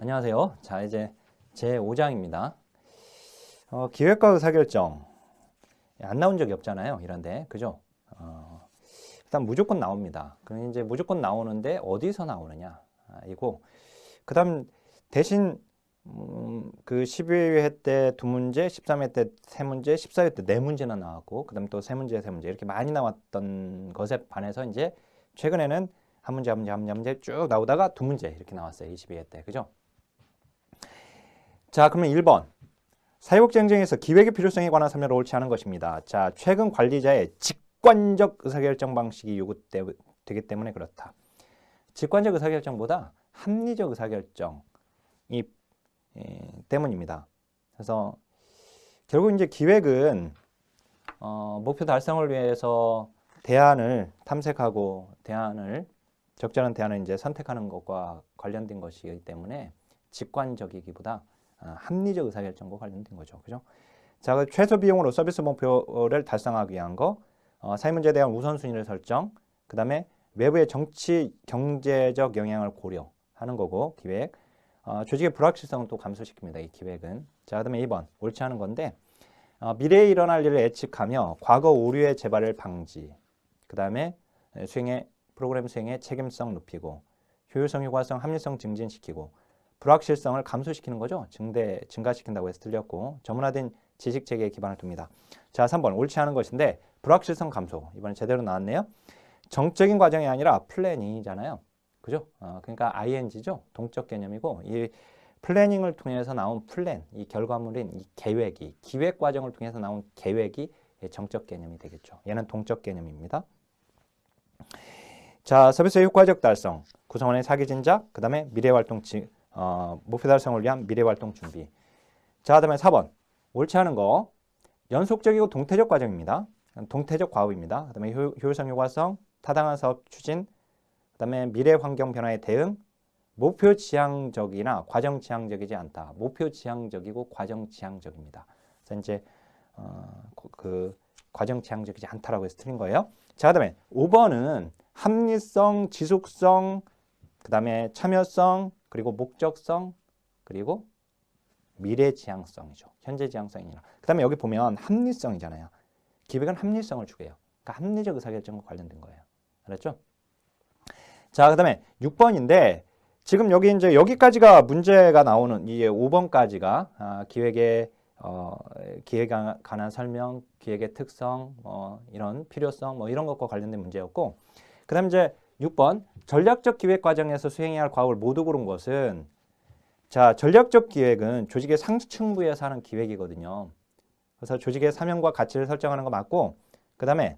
안녕하세요. 자, 이제 제 5장입니다. 기획과 의사결정. 안 나온 적이 없잖아요. 이런데. 그죠? 일단 무조건 나옵니다. 그럼 이제 무조건 나오는데 어디서 나오느냐. 이고. 그 다음 대신, 그 12회 때 2문제, 13회 때 3문제, 14회 때 4문제나 나왔고, 그 다음 또 3문제, 3문제 이렇게 많이 나왔던 것에 반해서 이제 최근에는 한 문제, 한 문제, 한 문제, 한 문제 쭉 나오다가 2문제 이렇게 나왔어요. 22회 때. 그죠? 자, 그러면 1번. 사회복지행정에서 기획의 필요성에 관한 설명을 옳지 않은 것입니다. 자, 최근 관리자의 직관적 의사결정 방식이 요구되기 때문에 그렇다. 직관적 의사결정보다 합리적 의사결정이 때문입니다. 그래서 결국 이제 기획은 목표 달성을 위해서 대안을 탐색하고 적절한 대안을 이제 선택하는 것과 관련된 것이기 때문에 직관적이기보다 합리적 의사결정과 관련된 거죠. 그죠? 자, 그 최소 비용으로 서비스 목표를 달성하기 위한 거, 사회 문제에 대한 우선순위를 설정, 그 다음에 외부의 정치, 경제적 영향을 고려하는 거고, 기획. 조직의 불확실성은 또 감소시킵니다. 이 기획은. 자, 그 다음에 2번. 옳지 않은 건데, 미래에 일어날 일을 예측하며 과거 오류의 재발을 방지. 그 다음에 프로그램 수행의 책임성 높이고, 효율성, 효과성, 합리성 증진시키고, 불확실성을 감소시키는 거죠. 증가시킨다고 해서 틀렸고, 전문화된 지식 체계에 기반을 둡니다. 자, 3번 옳지 않은 것인데 불확실성 감소. 이번에 제대로 나왔네요. 정적인 과정이 아니라 플래닝이잖아요. 그죠? 그러니까 ing죠. 동적 개념이고, 이 플래닝을 통해서 나온 플랜, 이 결과물인 이 계획이, 기획 과정을 통해서 나온 계획이 정적 개념이 되겠죠. 얘는 동적 개념입니다. 자, 서비스의 효과적 달성, 구성원의 사기 진작, 그 다음에 미래활동 목표 달성을 위한 미래활동 준비. 자, 그 다음에 4번. 옳지 않은 거. 연속적이고 동태적 과정입니다. 동태적 과업입니다. 그 다음에 효율성, 효과성, 타당한 사업 추진, 그 다음에 미래 환경 변화에 대응, 목표 지향적이나 과정 지향적이지 않다. 목표 지향적이고 과정 지향적입니다. 그래서 이제 그 과정 지향적이지 않다라고 해서 틀린 거예요. 자, 그 다음에 5번은 합리성, 지속성, 그 다음에 참여성, 그리고 목적성, 그리고 미래 지향성이죠. 현재 지향성이 아니라. 그 다음에 여기 보면 합리성이잖아요. 기획은 합리성을 추구해요. 그러니까 합리적 의사결정과 관련된 거예요. 알았죠? 자, 그 다음에 6번인데 지금 여기 이제 여기까지가 문제가 나오는 이 5번까지가 기획에 관한 설명, 기획의 특성, 이런 필요성, 이런 것과 관련된 문제였고, 그 다음에 이제 6번 전략적 기획 과정에서 수행해야 할 과업을 모두 고른 것은, 자, 전략적 기획은 조직의 상층부에서 하는 기획이거든요. 그래서 조직의 사명과 가치를 설정하는 거 맞고, 그 다음에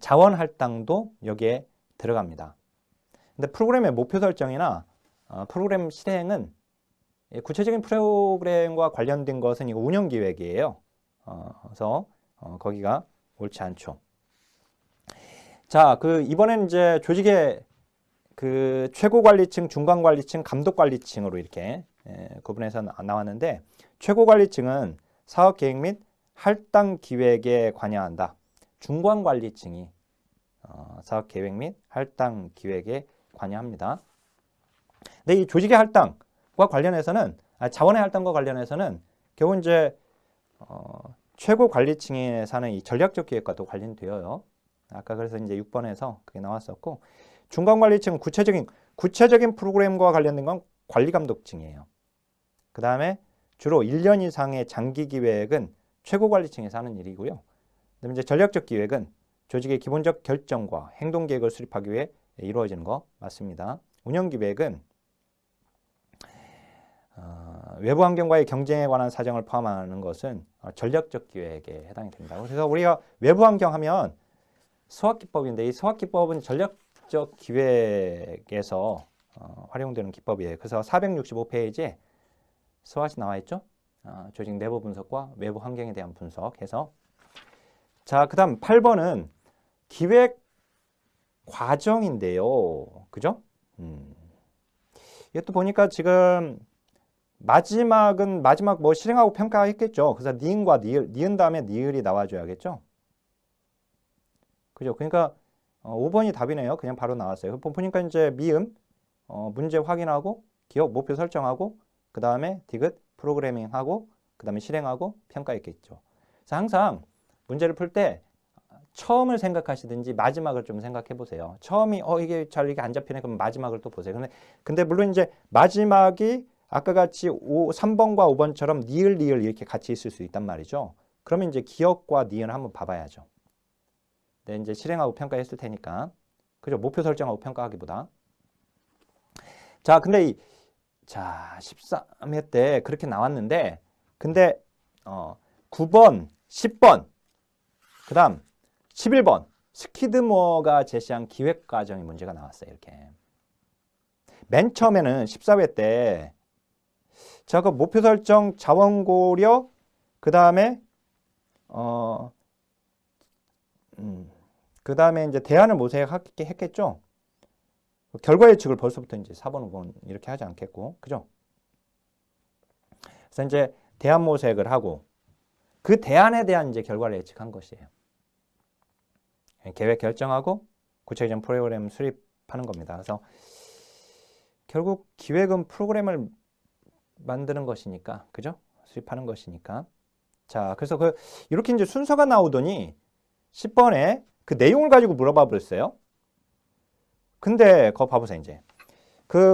자원 할당도 여기에 들어갑니다. 근데 프로그램의 목표 설정이나 프로그램 실행은 구체적인 프로그램과 관련된 것은 이거 운영 기획이에요. 그래서 거기가 옳지 않죠. 자, 이번에는 이제 조직의 그 최고 관리층, 중간 관리층, 감독 관리층으로 이렇게 구분해서 나왔는데, 최고 관리층은 사업 계획 및 할당 기획에 관여한다. 중간 관리층이 사업 계획 및 할당 기획에 관여합니다. 근데 이 조직의 할당과 관련해서는, 자원의 할당과 관련해서는 결국 이제 최고 관리층에 사는 이 전략적 기획과도 관련되어요. 아까 그래서 이제 6번에서 그게 나왔었고, 중간 관리층은 구체적인 프로그램과 관련된 건 관리 감독층이에요. 그 다음에 주로 1년 이상의 장기 기획은 최고 관리층에서 하는 일이고요. 그다음에 이제 전략적 기획은 조직의 기본적 결정과 행동 계획을 수립하기 위해 이루어지는 거 맞습니다. 운영 기획은 외부 환경과의 경쟁에 관한 사정을 포함하는 것은 전략적 기획에 해당이 됩니다. 그래서 우리가 외부 환경 하면 수학기법인데, 이 수학기법은 전략적 기획에서 활용되는 기법이에요. 그래서 465페이지에 수학이 나와 있죠. 조직 내부 분석과 외부 환경에 대한 분석해서. 자, 그 다음 8번은 기획 과정인데요. 그죠? 이것도 보니까 지금 마지막 뭐 실행하고 평가했겠죠. 그래서 니은과 니은 다음에 니을이 나와줘야겠죠. 그죠? 그러니까 5번이 답이네요. 그냥 바로 나왔어요. 보니까 이제 미음 문제 확인하고 기억, 목표 설정하고 그 다음에 디귿, 프로그래밍하고 그 다음에 실행하고 평가했겠죠. 그래서 항상 문제를 풀 때 처음을 생각하시든지 마지막을 좀 생각해 보세요. 처음이 이게 안 잡히네 그럼 마지막을 또 보세요. 근데 물론 이제 마지막이 아까 같이 3번과 5번처럼 니을 이렇게 같이 있을 수 있단 말이죠. 그러면 이제 기억과 니은을 한번 봐봐야죠. 네, 이제 실행하고 평가했을 테니까. 그죠? 목표 설정하고 평가하기보다. 자, 근데 13회 때 그렇게 나왔는데 근데 9번, 10번 그 다음 11번 스키드모어가 제시한 기획과정의 문제가 나왔어요. 이렇게 맨 처음에는 14회 때 그 목표 설정, 자원 고려 그 다음에 그 다음에 이제 대안을 모색했겠죠. 결과 예측을 벌써부터 이제 4번, 5번 이렇게 하지 않겠고, 그죠? 그래서 이제 대안 모색을 하고 그 대안에 대한 이제 결과를 예측한 것이에요. 계획 결정하고 구체적인 프로그램 수립하는 겁니다. 그래서 결국 기획은 프로그램을 만드는 것이니까, 그죠? 수립하는 것이니까. 자, 그래서 이렇게 이제 순서가 나오더니 10번에 그 내용을 가지고 물어봐 버렸어요. 근데 그거 봐보세요, 이제.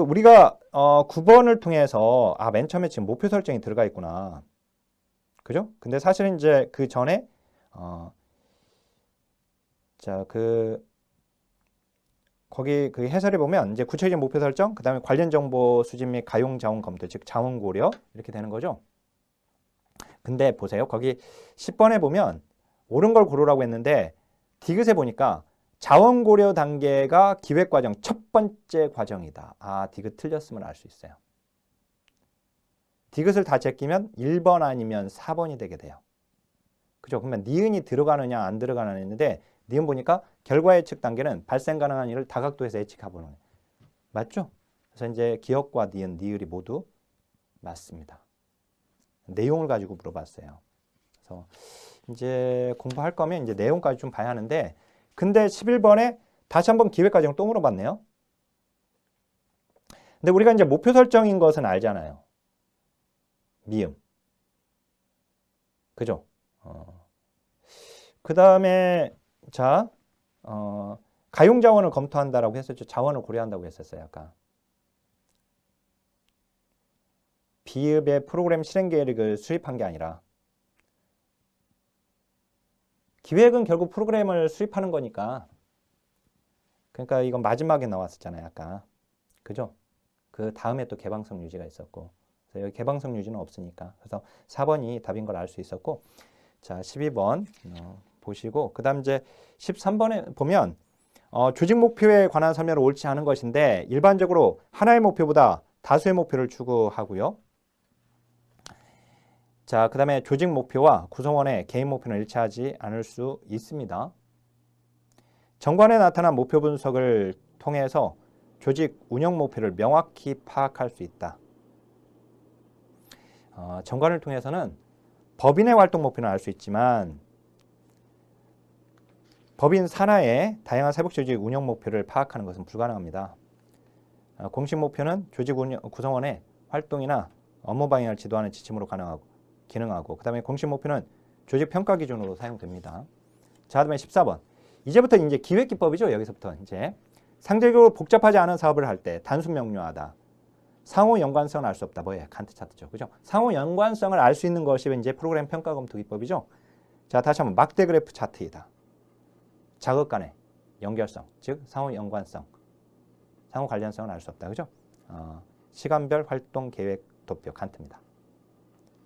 우리가 9번을 통해서 맨 처음에 지금 목표 설정이 들어가 있구나. 그죠? 근데 사실은 이제 그 전에 거기 그 해설에 보면 이제 구체적인 목표 설정, 그 다음에 관련 정보 수집 및 가용 자원 검토, 즉 자원 고려 이렇게 되는 거죠. 근데 보세요. 거기 10번에 보면 옳은 걸 고르라고 했는데 디귿에 보니까 자원 고려 단계가 기획 과정 첫 번째 과정이다. 디귿 틀렸음을 알 수 있어요. 디귿을 다 제끼면 1번 아니면 4번이 되게 돼요. 그죠? 그러면 니은이 들어가느냐 안 들어가느냐 했는데 니은 보니까 결과 예측 단계는 발생 가능한 일을 다각도에서 예측해보는 거예요. 맞죠? 그래서 이제 기억과 니은, 니을이 모두 맞습니다. 내용을 가지고 물어봤어요. 그래서 이제 공부할 거면 이제 내용까지 좀 봐야 하는데 근데 11번에 다시 한번 기획 과정 또 물어봤네요. 근데 우리가 이제 목표 설정인 것은 알잖아요. 미음. 그죠? 그 다음에 가용 자원을 검토한다라고 했었죠. 자원을 고려한다고 했었어요. 아까. 비읍의 프로그램 실행 계획을 수립한 게 아니라 기획은 결국 프로그램을 수립하는 거니까. 그러니까 이건 마지막에 나왔었잖아요. 아까. 그죠? 그 다음에 또 개방성 유지가 있었고. 그래서 여기 개방성 유지는 없으니까. 그래서 4번이 답인 걸 알 수 있었고. 자, 12번 보시고 그 다음 이제 13번에 보면 조직 목표에 관한 설명을 옳지 않은 것인데 일반적으로 하나의 목표보다 다수의 목표를 추구하고요. 자, 그 다음에 조직 목표와 구성원의 개인 목표는 일치하지 않을 수 있습니다. 정관에 나타난 목표 분석을 통해서 조직 운영 목표를 명확히 파악할 수 있다. 정관을 통해서는 법인의 활동 목표는 알 수 있지만 법인 산하의 다양한 세부 조직 운영 목표를 파악하는 것은 불가능합니다. 공식 목표는 조직 구성원의 활동이나 업무 방향을 지도하는 지침으로 기능하고 그 다음에 공식 목표는 조직 평가 기준으로 사용됩니다. 자, 그다음에 14번. 이제부터 이제 기획 기법이죠. 여기서부터 이제 상대적으로 복잡하지 않은 사업을 할 때 단순 명료하다. 상호 연관성을 알 수 없다. 뭐예요? 칸트 차트죠. 그죠? 상호 연관성을 알 수 있는 것이 이제 프로그램 평가 검토 기법이죠. 자, 다시 한번 막대 그래프 차트이다. 작업 간의 연결성, 즉 상호 연관성, 상호 관련성을 알 수 없다. 그죠? 시간별 활동 계획 도표 칸트입니다.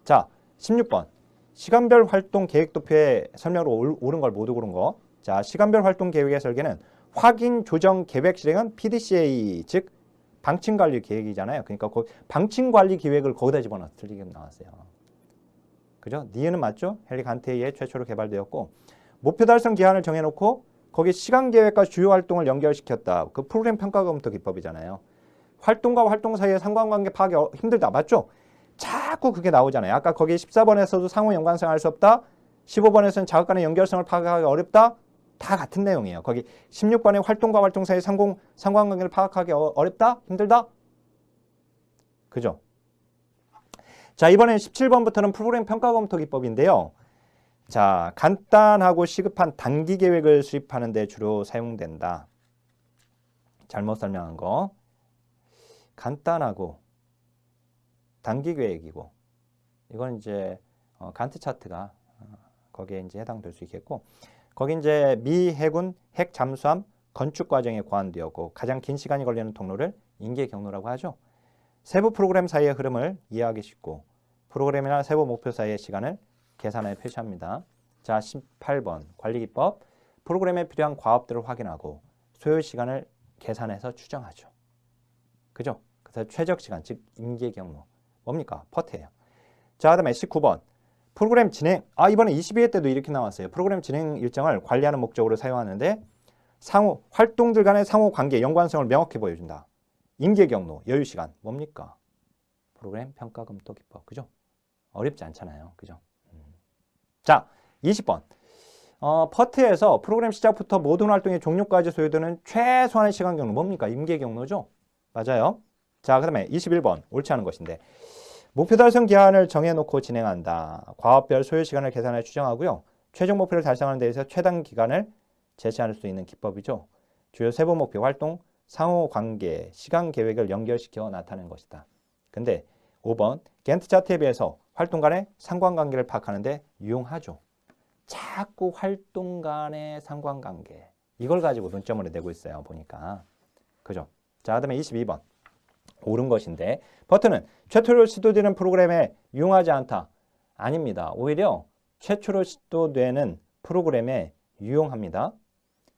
자, 16번. 시간별 활동 계획 도표의 설명으로 옳은 걸 모두 고른 거. 자, 시간별 활동 계획의 설계는 확인, 조정, 계획, 실행은 PDCA, 즉 방침관리 계획이잖아요. 그러니까 방침관리 계획을 거기다 집어넣어서 틀리게 나왔어요. 그죠? 니은은 맞죠? 헨리 간테이에 최초로 개발되었고 목표 달성 기한을 정해놓고 거기 시간 계획과 주요 활동을 연결시켰다. 그 프로그램 평가 검토 기법이잖아요. 활동과 활동 사이의 상관관계 파악이 힘들다. 맞죠? 자꾸 그게 나오잖아요. 아까 거기 14번에서도 상호 연관성 알 수 없다. 15번에서는 자극 간의 연결성을 파악하기 어렵다. 다 같은 내용이에요. 거기 16번에 활동과 활동 사이의 상관관계를 파악하기 어렵다? 힘들다? 그죠? 자, 이번엔 17번부터는 프로그램 평가 검토 기법인데요. 자, 간단하고 시급한 단기 계획을 수립하는 데 주로 사용된다. 잘못 설명한 거. 간단하고 단기 계획이고 이건 이제 간트 차트가 거기에 이제 해당될 수 있겠고 거기 이제 미 해군 핵 잠수함 건축 과정에 고안되었고 가장 긴 시간이 걸리는 통로를 인계 경로라고 하죠. 세부 프로그램 사이의 흐름을 이해하기 쉽고 프로그램이나 세부 목표 사이의 시간을 계산하여 표시합니다. 자, 18번 관리기법. 프로그램에 필요한 과업들을 확인하고 소요 시간을 계산해서 추정하죠. 그죠? 그래서 최적 시간, 즉 인계 경로. 뭡니까? 퍼트예요. 자, 그다음에 19번. 프로그램 진행. 이번에 22회 때도 이렇게 나왔어요. 프로그램 진행 일정을 관리하는 목적으로 사용하는데 상호 활동들 간의 상호 관계, 연관성을 명확히 보여준다. 인계 경로, 여유 시간. 뭡니까? 프로그램 평가 검토 기법. 그죠? 어렵지 않잖아요. 그죠? 자, 20번. 퍼트에서 프로그램 시작부터 모든 활동의 종료까지 소요되는 최소한의 시간 경로. 뭡니까? 인계 경로죠? 맞아요. 자, 그 다음에 21번. 옳지 않은 것인데. 목표 달성 기한을 정해놓고 진행한다. 과업별 소요 시간을 계산해 추정하고요. 최종 목표를 달성하는 데 있어서 최단 기간을 제시할 수 있는 기법이죠. 주요 세부 목표, 활동, 상호 관계, 시간 계획을 연결시켜 나타내는 것이다. 근데 5번. 겐트 차트에 비해서 활동 간의 상관관계를 파악하는 데 유용하죠. 자꾸 활동 간의 상관관계. 이걸 가지고 논점을 내고 있어요. 보니까. 그죠? 자, 그 다음에 22번. 옳은 것인데 버튼은 최초로 시도되는 프로그램에 유용하지 않다. 아닙니다. 오히려 최초로 시도되는 프로그램에 유용합니다.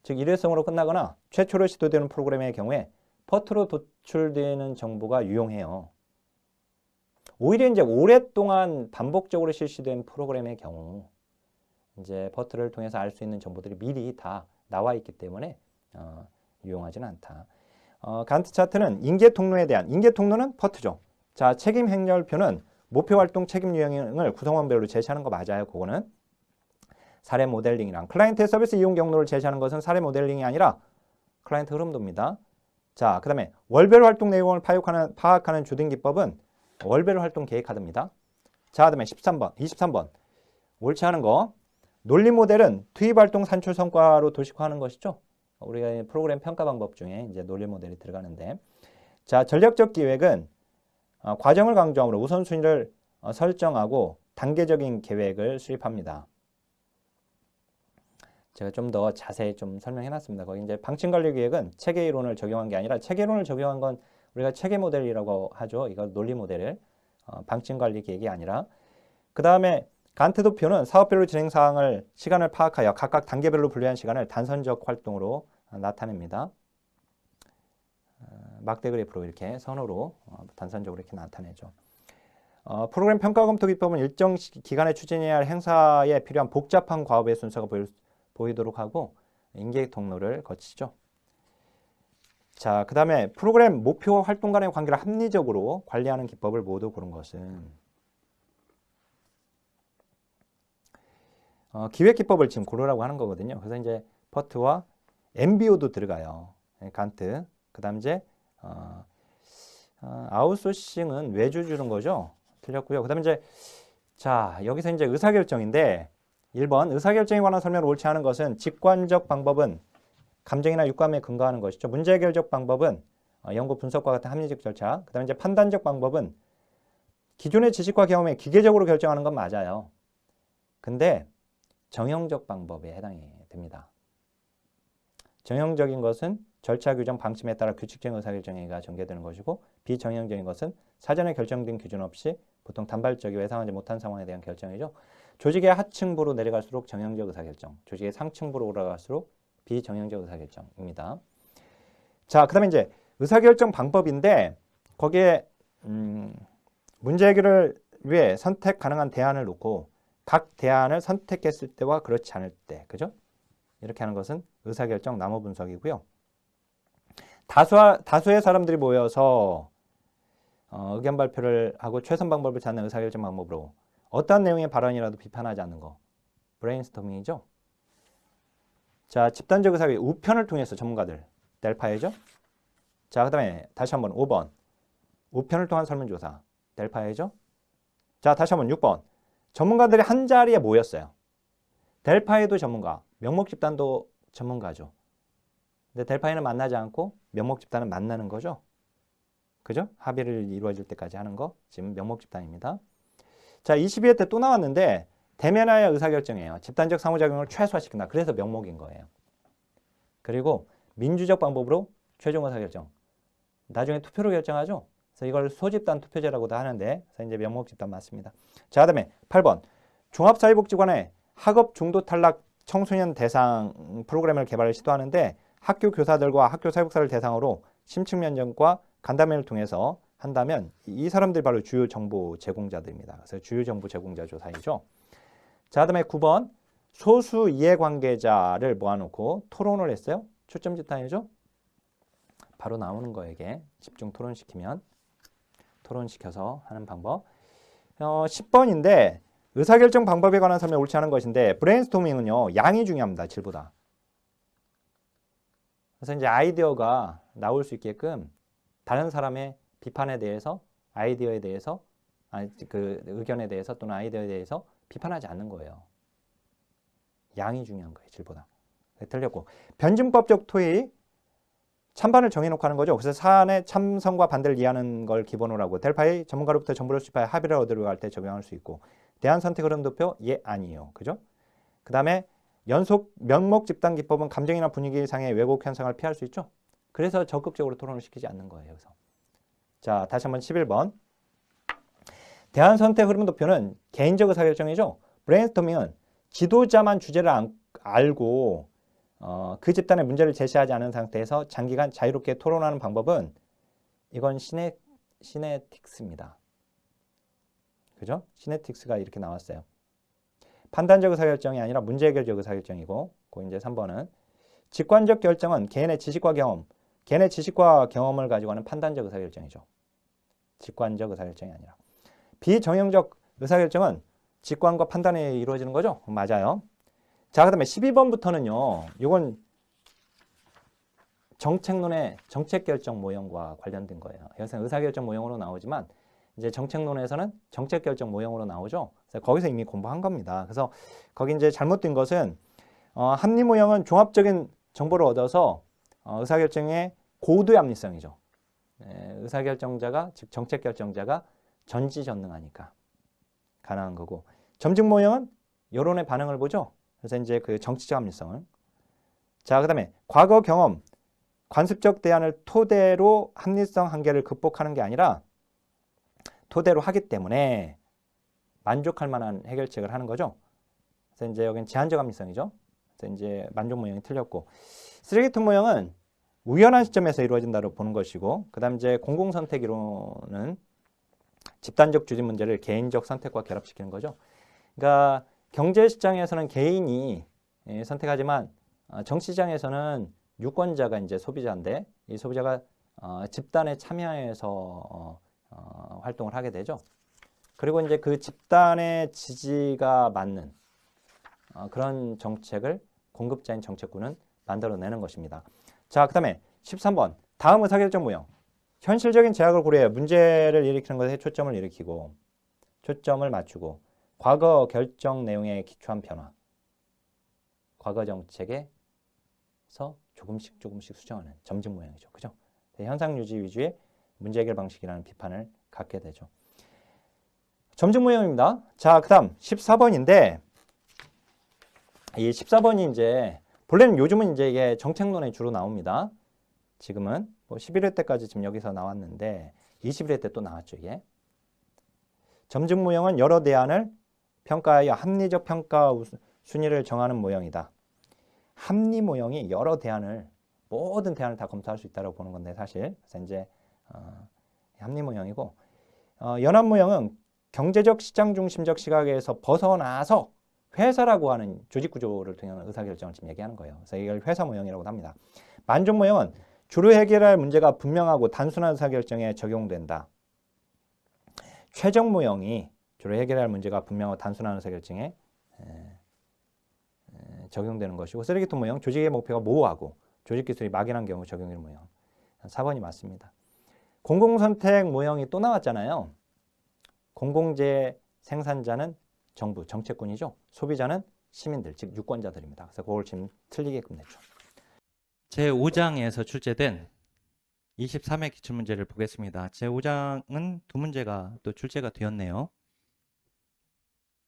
즉 일회성으로 끝나거나 최초로 시도되는 프로그램의 경우에 버트로 도출되는 정보가 유용해요. 오히려 이제 오랫동안 반복적으로 실시된 프로그램의 경우 이제 버트를 통해서 알 수 있는 정보들이 미리 다 나와 있기 때문에 유용하지는 않다. 간트 차트는 인계 통로에 대한 인계 통로는 퍼트죠. 자, 책임 행렬표는 목표 활동 책임 유형을 구성원별로 제시하는 거 맞아요. 그거는 사례 모델링이랑 클라이언트의 서비스 이용 경로를 제시하는 것은 사례 모델링이 아니라 클라이언트 흐름도입니다. 자, 그다음에 월별 활동 내용을 파악하는 주된 기법은 월별 활동 계획 카드입니다. 자, 그다음에 23번 옳지 않은 거. 논리 모델은 투입 활동 산출 성과로 도식화하는 것이죠. 우리가 프로그램 평가 방법 중에 이제 논리 모델이 들어가는데, 자, 전략적 기획은 과정을 강조함으로 우선순위를 설정하고 단계적인 계획을 수립합니다. 제가 좀 더 자세히 좀 설명해놨습니다. 거기 이제 방침관리 기획은 체계 이론을 적용한 게 아니라 체계 이론을 적용한 건 우리가 체계 모델이라고 하죠. 이거 논리 모델을 방침관리 기획이 아니라. 그 다음에 간트 도표는 사업별로 진행 사항을 시간을 파악하여 각각 단계별로 분류한 시간을 단선적 활동으로 나타냅니다. 막대 그래프로 이렇게 선으로 단선적으로 이렇게 나타내죠. 프로그램 평가 검토 기법은 일정 기간에 추진해야 할 행사에 필요한 복잡한 과업의 순서가 보이도록 하고 인계 통로를 거치죠. 자, 그 다음에 프로그램 목표와 활동 간의 관계를 합리적으로 관리하는 기법을 모두 고른 것은 기획 기법을 지금 고르라고 하는 거거든요. 그래서 이제 퍼트와 MBO도 들어가요. 간트. 그 다음 이제 아웃소싱은 외주 주는 거죠. 틀렸고요. 그 다음에 이제 자, 여기서 이제 의사결정인데 1번 의사결정에 관한 설명을 옳지 않은 것은 직관적 방법은 감정이나 육감에 근거하는 것이죠. 문제 해결적 방법은 연구 분석과 같은 합리적 절차. 그 다음에 이제 판단적 방법은 기존의 지식과 경험에 기계적으로 결정하는 건 맞아요. 근데 정형적 방법에 해당이 됩니다. 정형적인 것은 절차 규정 방침에 따라 규칙적인 의사결정회의가 전개되는 것이고 비정형적인 것은 사전에 결정된 기준 없이 보통 단발적이고 예상하지 못한 상황에 대한 결정이죠. 조직의 하층부로 내려갈수록 정형적 의사결정, 조직의 상층부로 올라갈수록 비정형적 의사결정입니다. 자, 그 다음에 이제 의사결정 방법인데 거기에 문제 해결을 위해 선택 가능한 대안을 놓고 각 대안을 선택했을 때와 그렇지 않을 때, 그죠? 이렇게 하는 것은 의사결정 나무 분석이고요. 다수의 사람들이 모여서 의견 발표를 하고 최선 방법을 찾는 의사결정 방법으로 어떠한 내용의 발언이라도 비판하지 않는 거. 브레인스토밍이죠. 자, 집단적 의사결정, 우편을 통해서 전문가들, 델파이죠. 자, 그 다음에 다시 한번 5번. 우편을 통한 설문조사. 델파이죠. 자, 다시 한번 6번. 전문가들이 한 자리에 모였어요. 델파이도 전문가, 명목집단도 전문가죠. 근데 델파이는 만나지 않고 명목집단은 만나는 거죠. 그죠? 합의를 이루어질 때까지 하는 거. 지금 명목집단입니다. 자, 22회 때 또 나왔는데 대면하여 의사결정이에요. 집단적 상호작용을 최소화시킨다. 그래서 명목인 거예요. 그리고 민주적 방법으로 최종 의사결정. 나중에 투표로 결정하죠. 그래서 이걸 소집단 투표제라고도 하는데, 그래서 이제 명목집단 맞습니다. 자, 그다음에 8번. 종합사회복지관에 학업 중도 탈락 청소년 대상 프로그램을 개발을 시도하는데 학교 교사들과 학교 사회복사를 대상으로 심층 면접과 간담회를 통해서 한다면 이 사람들이 바로 주요 정보 제공자들입니다. 그래서 주요 정보 제공자 조사이죠. 자, 그다음에 9번. 소수 이해관계자를 모아놓고 토론을 했어요. 초점 집단이죠. 바로 나오는 거예요. 이게 집중 토론시키면 토론시켜서 하는 방법. 10번인데 의사결정 방법에 관한 설명을 옳지 않은 것인데 브레인스토밍은요. 양이 중요합니다. 질보다. 그래서 이제 아이디어가 나올 수 있게끔 다른 사람의 비판에 대해서 아이디어에 대해서 그 의견에 대해서 또는 아이디어에 대해서 비판하지 않는 거예요. 양이 중요한 거예요. 질보다. 틀렸고 변증법적 토의 찬반을 정해놓고 하는 거죠. 그래서 사안의 참성과 반대를 이해하는 걸 기본으로 하고 델파이 전문가로부터 정보를 수집하여 합의를 얻으려고 할 때 적용할 수 있고 대안 선택 흐름 도표 예 아니에요. 그죠? 그 다음에 연속 명목 집단 기법은 감정이나 분위기상의 왜곡 현상을 피할 수 있죠. 그래서 적극적으로 토론을 시키지 않는 거예요. 여기서. 자, 다시 한번 11번. 대안 선택 흐름 도표는 개인적 의사결정이죠. 브레인스토밍은 지도자만 주제를 알고 그 집단의 문제를 제시하지 않은 상태에서 장기간 자유롭게 토론하는 방법은 이건 시네틱스입니다. 그죠? 시네틱스가 이렇게 나왔어요. 판단적 의사결정이 아니라 문제해결적 의사결정이고 그 이제 3번은 직관적 결정은 개인의 지식과 경험을 가지고 하는 판단적 의사결정이죠. 직관적 의사결정이 아니라 비정형적 의사결정은 직관과 판단에 이루어지는 거죠? 맞아요. 자, 그 다음에 12번부터는요. 이건 정책론의 정책결정 모형과 관련된 거예요. 여기서 의사결정 모형으로 나오지만 이제 정책론에서는 정책결정 모형으로 나오죠. 그래서 거기서 이미 공부한 겁니다. 그래서 거기 이제 잘못된 것은 합리 모형은 종합적인 정보를 얻어서 의사결정의 고도의 합리성이죠. 의사결정자가 즉 정책결정자가 전지전능하니까 가능한 거고 점증 모형은 여론의 반응을 보죠. 그래서 이제 그 정치적 합리성을. 자, 그 다음에 과거 경험, 관습적 대안을 토대로 합리성 한계를 극복하는 게 아니라 토대로 하기 때문에 만족할 만한 해결책을 하는 거죠. 그래서 이제 여기는 제한적 합리성이죠. 그래서 이제 만족 모형이 틀렸고 쓰레기통 모형은 우연한 시점에서 이루어진다고 보는 것이고 그 다음 이제 공공선택 이론은 집단적 주진 문제를 개인적 선택과 결합시키는 거죠. 그러니까 경제시장에서는 개인이 선택하지만 정치시장에서는 유권자가 이제 소비자인데 이 소비자가 집단에 참여해서 활동을 하게 되죠. 그리고 이제 그 집단의 지지가 맞는 그런 정책을 공급자인 정책군은 만들어내는 것입니다. 자, 그 다음에 13번 다음 의사결정 모형. 현실적인 제약을 고려해 문제를 일으키는 것에 초점을 일으키고 초점을 맞추고 과거 결정 내용에 기초한 변화. 과거 정책에서 조금씩 수정하는 점증 모형이죠. 그죠? 현상 유지 위주의 문제 해결 방식이라는 비판을 갖게 되죠. 점증 모형입니다. 자, 그 다음 14번인데 이 14번이 이제 본래는 요즘은 이제 이게 정책론에 주로 나옵니다. 지금은 뭐 11회 때까지 지금 여기서 나왔는데 21회 때 또 나왔죠. 이게 점증 모형은 여러 대안을 평가하여 합리적 평가 순위를 정하는 모형이다. 합리 모형이 여러 대안을 모든 대안을 다 검토할 수 있다고 보는 건데 사실 그래서 이제 합리 모형이고 연합 모형은 경제적 시장 중심적 시각에서 벗어나서 회사라고 하는 조직 구조를 통한 의사결정을 지금 얘기하는 거예요. 그래서 이걸 회사 모형이라고 합니다. 만족 모형은 주로 해결할 문제가 분명하고 단순한 의사결정에 적용된다. 최적 모형이 주로 해결할 문제가 분명하고 단순한 의사결정에 적용되는 것이고 쓰레기통 모형, 조직의 목표가 모호하고 조직기술이 막연한 경우 적용되는 모형. 4번이 맞습니다. 공공선택 모형이 또 나왔잖아요. 공공재 생산자는 정부, 정책군이죠. 소비자는 시민들, 즉 유권자들입니다. 그래서 그걸 지금 틀리게끔 냈죠. 제5장에서 출제된 23회 기출문제를 보겠습니다. 제5장은 두 문제가 또 출제가 되었네요.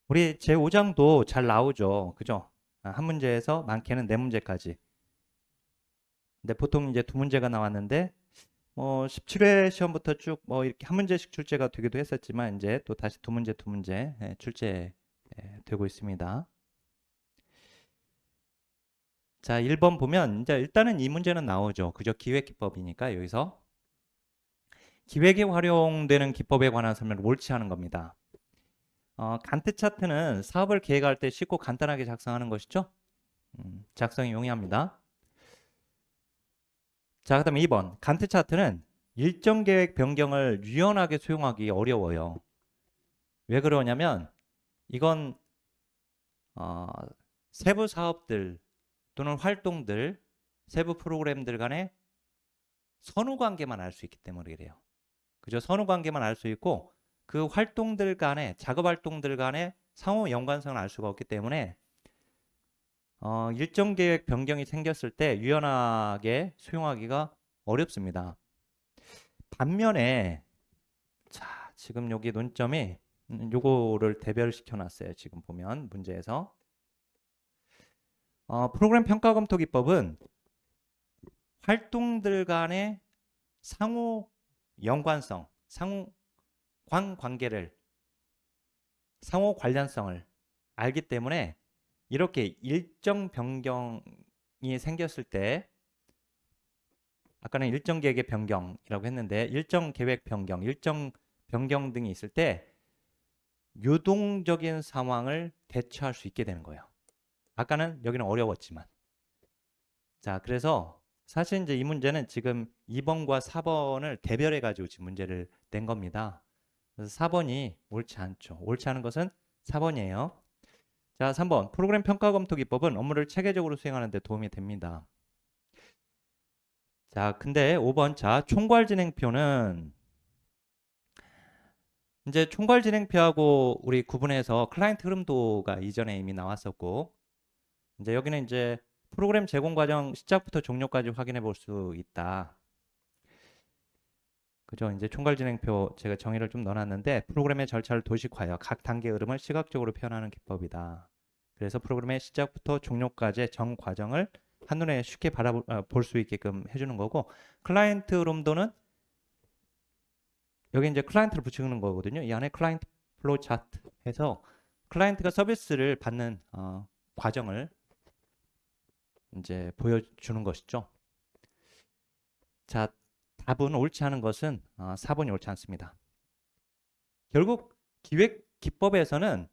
우리 제5장도 잘 나오죠. 그죠? 한 문제에서 많게는 4문제까지. 근데 보통 이제 2문제가 나왔는데 17회 시험부터 쭉 이렇게 한 문제씩 출제가 되기도 했었지만 이제 또 다시 2문제 출제되고 있습니다. 자, 1번 보면 이제 일단은 이 문제는 나오죠. 그죠? 기획기법이니까 여기서 기획에 활용되는 기법에 관한 설명을 옳지 하는 겁니다. 간트 차트는 사업을 계획할 때 쉽고 간단하게 작성하는 것이죠. 작성이 용이합니다. 자, 그 다음에 2번. 간트 차트는 일정 계획 변경을 유연하게 수용하기 어려워요. 왜 그러냐면 이건 세부 사업들 또는 활동들, 세부 프로그램들 간의 선후 관계만 알 수 있기 때문에 그래요. 그죠? 선후 관계만 알 수 있고 그 활동들 간의 작업 활동들 간의 상호 연관성을 알 수가 없기 때문에 일정 계획 변경이 생겼을 때 유연하게 수용하기가 어렵습니다. 반면에 자, 지금 여기 논점이 요거를 대별시켜 놨어요. 지금 보면 문제에서 프로그램 평가 검토 기법은 활동들 간의 상호 연관성, 상호 관계를 상호 관련성을 알기 때문에 이렇게 일정 변경이 생겼을 때 아까는 일정 계획의 변경이라고 했는데 일정 계획 변경, 일정 변경 등이 있을 때 유동적인 상황을 대처할 수 있게 되는 거예요. 아까는 여기는 어려웠지만 자, 그래서 사실 이제 이 문제는 지금 2번과 4번을 대별해 가지고 지금 문제를 낸 겁니다. 그래서 4번이 옳지 않죠. 옳지 않은 것은 4번이에요. 자, 3번. 프로그램 평가 검토 기법은 업무를 체계적으로 수행하는 데 도움이 됩니다. 자, 근데 5번. 자, 총괄 진행표는 이제 총괄 진행표하고 우리 구분해서 클라이언트 흐름도가 이전에 이미 나왔었고 이제 여기는 이제 프로그램 제공 과정 시작부터 종료까지 확인해 볼 수 있다. 그죠? 이제 총괄 진행표 제가 정의를 좀 넣어놨는데 프로그램의 절차를 도식화하여 각 단계 흐름을 시각적으로 표현하는 기법이다. 그래서 프로그램의 시작부터 종료까지의 전 과정을 한눈에 쉽게 볼 수 있게끔 해주는 거고 클라이언트 흐름도는 여기 이제 클라이언트를 붙이는 거거든요. 이 안에 클라이언트 플로우 차트 해서 클라이언트가 서비스를 받는 과정을 이제 보여주는 것이죠. 자, 답은 옳지 않은 것은 4번이 옳지 않습니다. 결국 기획 기법에서는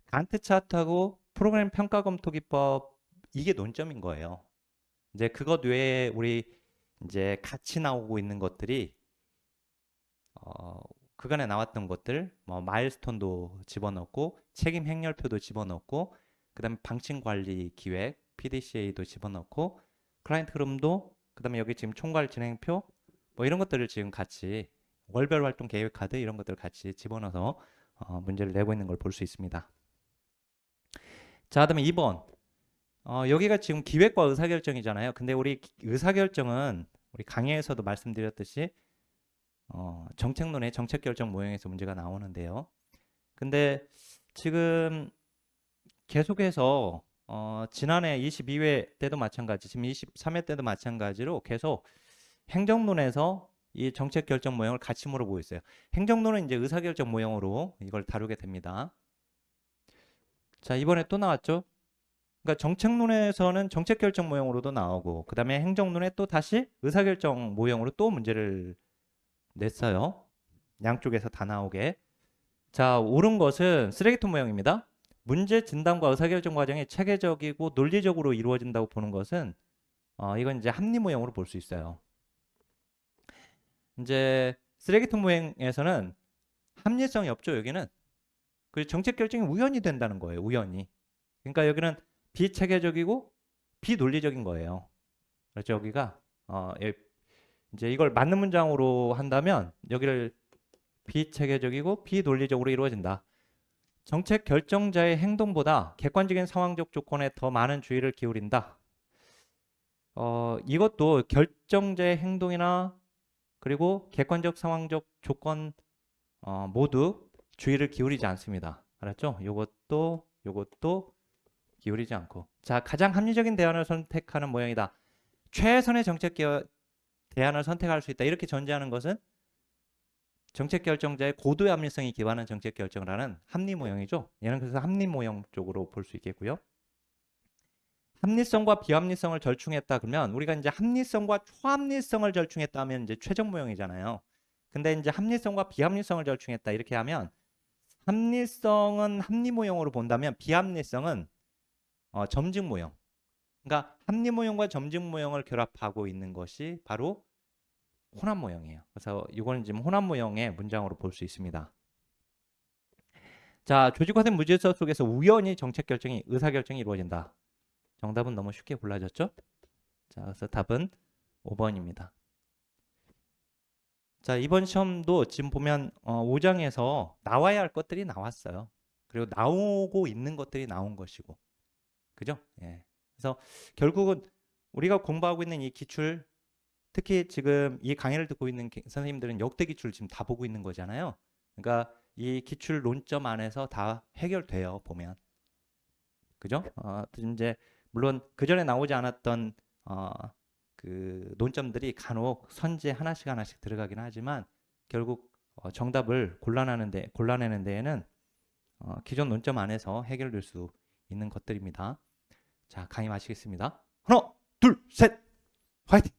간트 차트하고 프로그램 평가 검토 기법 이게 논점인 거예요. 이제 그것 외에 우리 이제 같이 나오고 있는 것들이 그간에 나왔던 것들 뭐 마일스톤도 집어넣고 책임 행렬표도 집어넣고 그다음에 방침 관리 기획 PDCA도 집어넣고 클라이언트 흐름도 그다음에 여기 지금 총괄 진행표 뭐 이런 것들을 지금 같이 월별 활동 계획 카드 이런 것들을 같이 집어넣어서 문제를 내고 있는 걸 볼 수 있습니다. 자, 그다음에 2번. 여기가 지금 기획과 의사결정이잖아요. 근데 우리 의사결정은 우리 강의에서도 말씀드렸듯이 정책론의 정책결정 모형에서 문제가 나오는데요. 근데 지금 계속해서 지난해 22회 때도 마찬가지, 지금 23회 때도 마찬가지로 계속 행정론에서 이 정책결정 모형을 같이 물어보고 있어요. 행정론은 이제 의사결정 모형으로 이걸 다루게 됩니다. 자, 이번에 또 나왔죠. 그러니까 정책론에서는 정책결정 모형으로도 나오고 그 다음에 행정론에 또 다시 의사결정 모형으로 또 문제를 냈어요. 양쪽에서 다 나오게. 자, 옳은 것은 쓰레기통 모형입니다. 문제 진단과 의사결정 과정이 체계적이고 논리적으로 이루어진다고 보는 것은 이건 이제 합리 모형으로 볼 수 있어요. 이제 쓰레기통 모형에서는 합리성이 없죠. 여기는 그리고 정책 결정이 우연히 된다는 거예요. 우연히. 그러니까 여기는 비체계적이고 비논리적인 거예요. 그렇죠. 여기가 이제 이걸 맞는 문장으로 한다면 여기를 비체계적이고 비논리적으로 이루어진다. 정책 결정자의 행동보다 객관적인 상황적 조건에 더 많은 주의를 기울인다. 이것도 결정자의 행동이나 그리고 객관적 상황적 조건 모두 주의를 기울이지 않습니다. 알았죠? 요것도 기울이지 않고. 자, 가장 합리적인 대안을 선택하는 모양이다. 최선의 정책 대안을 선택할 수 있다. 이렇게 전제하는 것은 정책 결정자의 고도의 합리성이 기반한 정책 결정을 하는 합리 모형이죠. 얘는 그래서 합리 모형 쪽으로 볼 수 있겠고요. 합리성과 비합리성을 절충했다 그러면 우리가 이제 합리성과 초합리성을 절충했다 하면 이제 최적 모형이잖아요. 근데 이제 합리성과 비합리성을 절충했다 이렇게 하면 합리성은 합리 모형으로 본다면 비합리성은 점증 모형. 그러니까 합리 모형과 점증 모형을 결합하고 있는 것이 바로 혼합 모형이에요. 그래서 이거는 지금 혼합 모형의 문장으로 볼 수 있습니다. 자, 조직화된 무질서 속에서 우연히 정책 결정이 의사 결정이 이루어진다. 정답은 너무 쉽게 골라졌죠? 자, 그래서 답은 5번입니다. 자, 이번 시험도 지금 보면 5장에서 나와야 할 것들이 나왔어요. 그리고 나오고 있는 것들이 나온 것이고. 그죠? 예. 그래서 결국은 우리가 공부하고 있는 이 기출, 특히 지금 이 강의를 듣고 있는 선생님들은 역대 기출을 지금 다 보고 있는 거잖아요. 그러니까 이 기출 논점 안에서 다 해결돼요, 보면. 그죠? 이제 물론 그 전에 나오지 않았던 그 논점들이 간혹 선지에 하나씩 들어가긴 하지만 결국 정답을 골라내는 데에는 기존 논점 안에서 해결될 수 있는 것들입니다. 자, 강의 마치겠습니다. 하나, 둘, 셋, 화이팅!